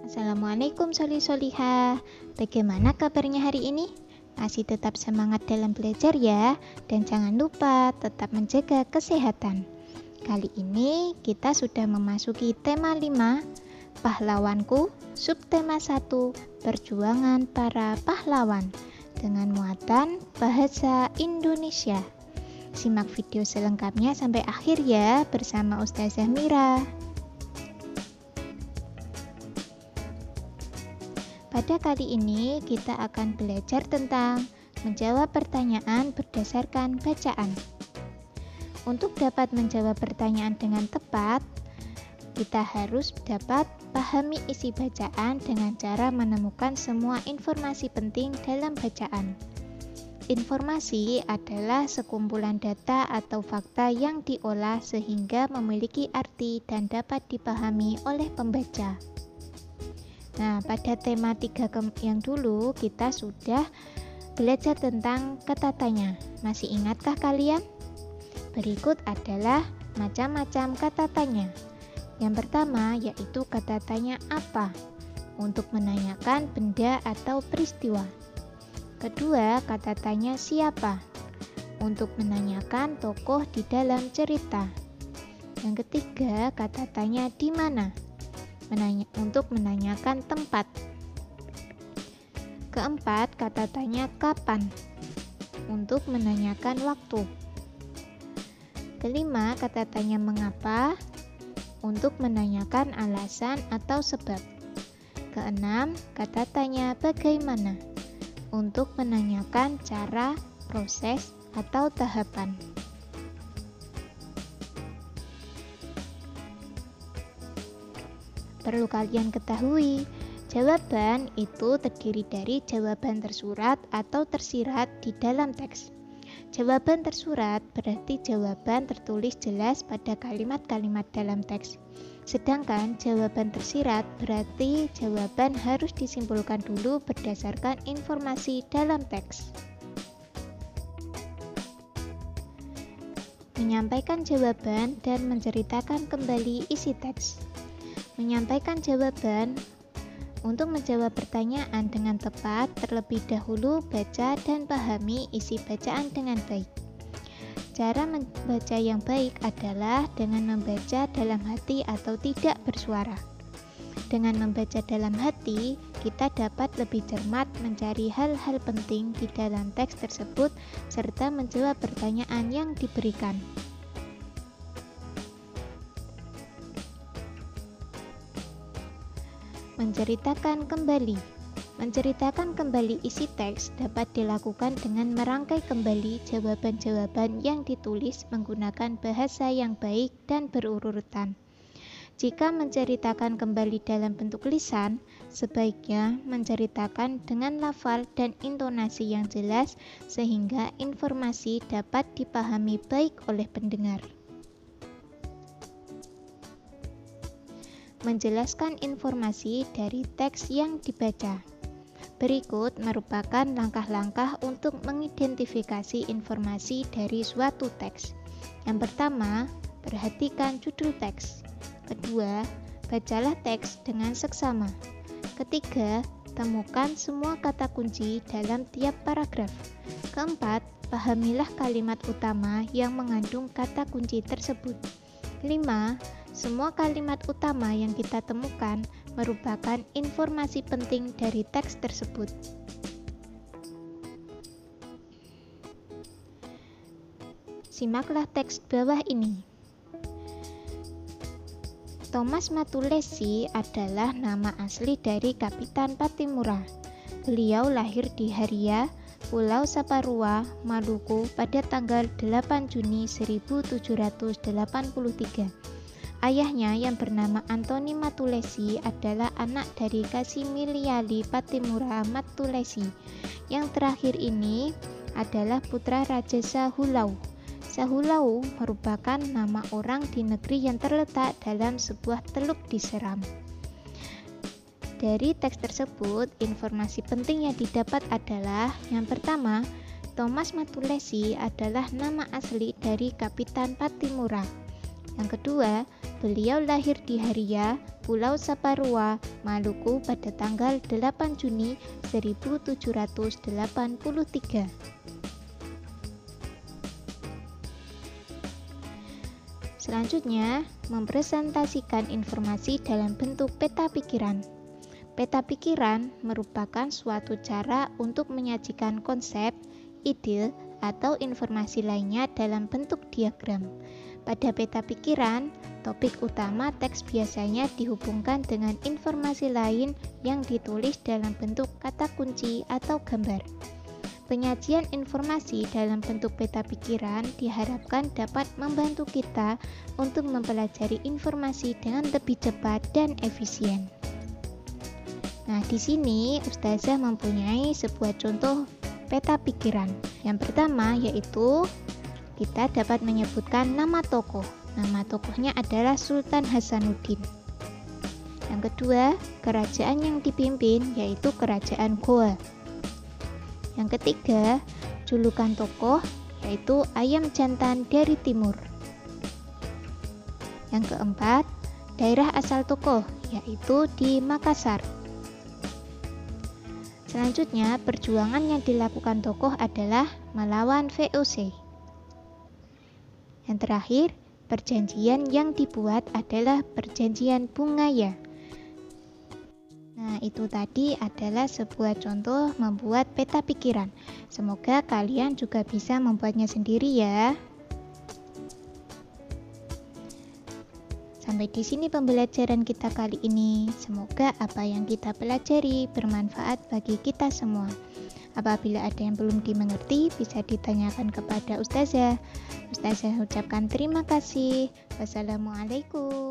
Assalamualaikum Solihah. Bagaimana kabarnya hari ini? Masih tetap semangat dalam belajar ya, dan jangan lupa tetap menjaga kesehatan. Kali ini kita sudah memasuki tema 5, Pahlawanku, subtema 1, Perjuangan para Pahlawan, dengan muatan bahasa Indonesia. Simak video selengkapnya sampai akhir ya bersama Ustazah Mira. Pada kali ini kita akan belajar tentang menjawab pertanyaan berdasarkan bacaan. Untuk dapat menjawab pertanyaan dengan tepat, kita harus dapat pahami isi bacaan dengan cara menemukan semua informasi penting dalam bacaan. Informasi adalah sekumpulan data atau fakta yang diolah sehingga memiliki arti dan dapat dipahami oleh pembaca. Nah, pada tema 3 yang dulu kita sudah belajar tentang kata tanya. Masih ingatkah kalian? Berikut adalah macam-macam kata tanya. Yang pertama yaitu kata tanya apa, untuk menanyakan benda atau peristiwa. Kedua, kata tanya siapa, untuk menanyakan tokoh di dalam cerita. Yang ketiga, kata tanya di mana, untuk menanyakan tempat. Keempat, kata tanya kapan, untuk menanyakan waktu. Kelima, kata tanya mengapa, untuk menanyakan alasan atau sebab. Keenam, kata tanya bagaimana, untuk menanyakan cara, proses, atau tahapan. Perlu kalian ketahui, jawaban itu terdiri dari jawaban tersurat atau tersirat di dalam teks. Jawaban tersurat berarti jawaban tertulis jelas pada kalimat-kalimat dalam teks. Sedangkan jawaban tersirat berarti jawaban harus disimpulkan dulu berdasarkan informasi dalam teks. Menyampaikan jawaban dan menceritakan kembali isi teks. Menyampaikan jawaban. Untuk menjawab pertanyaan dengan tepat, terlebih dahulu baca dan pahami isi bacaan dengan baik. Cara membaca yang baik adalah dengan membaca dalam hati atau tidak bersuara. Dengan membaca dalam hati, kita dapat lebih cermat mencari hal-hal penting di dalam teks tersebut serta menjawab pertanyaan yang diberikan. Menceritakan kembali. Menceritakan kembali isi teks dapat dilakukan dengan merangkai kembali jawaban-jawaban yang ditulis menggunakan bahasa yang baik dan berurutan. Jika menceritakan kembali dalam bentuk lisan, sebaiknya menceritakan dengan lafal dan intonasi yang jelas sehingga informasi dapat dipahami baik oleh pendengar. Menjelaskan informasi dari teks yang dibaca. Berikut merupakan langkah-langkah untuk mengidentifikasi informasi dari suatu teks. Yang pertama, perhatikan judul teks. Kedua, bacalah teks dengan seksama. Ketiga, temukan semua kata kunci dalam tiap paragraf. Keempat, pahamilah kalimat utama yang mengandung kata kunci tersebut. 5. Semua kalimat utama yang kita temukan merupakan informasi penting dari teks tersebut. Simaklah teks bawah ini. Thomas Matulesi adalah nama asli dari Kapitan Patimura. Beliau lahir di Haria, Pulau Saparua, Maluku pada tanggal 8 Juni 1783. Ayahnya yang bernama Antoni Matulesi adalah anak dari Kasimiliali Patimura Matulesi. Yang terakhir ini adalah putra Raja Sahulau. Sahulau merupakan nama orang di negeri yang terletak dalam sebuah teluk di Seram. Dari teks tersebut, informasi penting yang didapat adalah yang pertama, Thomas Matulesi adalah nama asli dari Kapitan Patimura. Yang kedua, beliau lahir di Haria, Pulau Saparua, Maluku pada tanggal 8 Juni 1783. Selanjutnya, mempresentasikan informasi dalam bentuk peta pikiran. Peta pikiran merupakan suatu cara untuk menyajikan konsep, ide, atau informasi lainnya dalam bentuk diagram. Pada peta pikiran, topik utama teks biasanya dihubungkan dengan informasi lain yang ditulis dalam bentuk kata kunci atau gambar. Penyajian informasi dalam bentuk peta pikiran diharapkan dapat membantu kita untuk mempelajari informasi dengan lebih cepat dan efisien. Nah, di sini Ustazah mempunyai sebuah contoh peta pikiran. Yang pertama yaitu kita dapat menyebutkan nama tokoh. Nama tokohnya adalah Sultan Hasanuddin. Yang kedua, kerajaan yang dipimpin yaitu Kerajaan Goa. Yang ketiga, julukan tokoh yaitu Ayam Jantan dari Timur. Yang keempat, daerah asal tokoh yaitu di Makassar. Selanjutnya, perjuangan yang dilakukan tokoh adalah melawan VOC. Yang terakhir, perjanjian yang dibuat adalah perjanjian Bungaya. Nah, itu tadi adalah sebuah contoh membuat peta pikiran. Semoga kalian juga bisa membuatnya sendiri ya. Sampai di sini pembelajaran kita kali ini. Semoga apa yang kita pelajari bermanfaat bagi kita semua. Apabila ada yang belum dimengerti, bisa ditanyakan kepada Ustazah. Ustazah ucapkan terima kasih. Wassalamualaikum.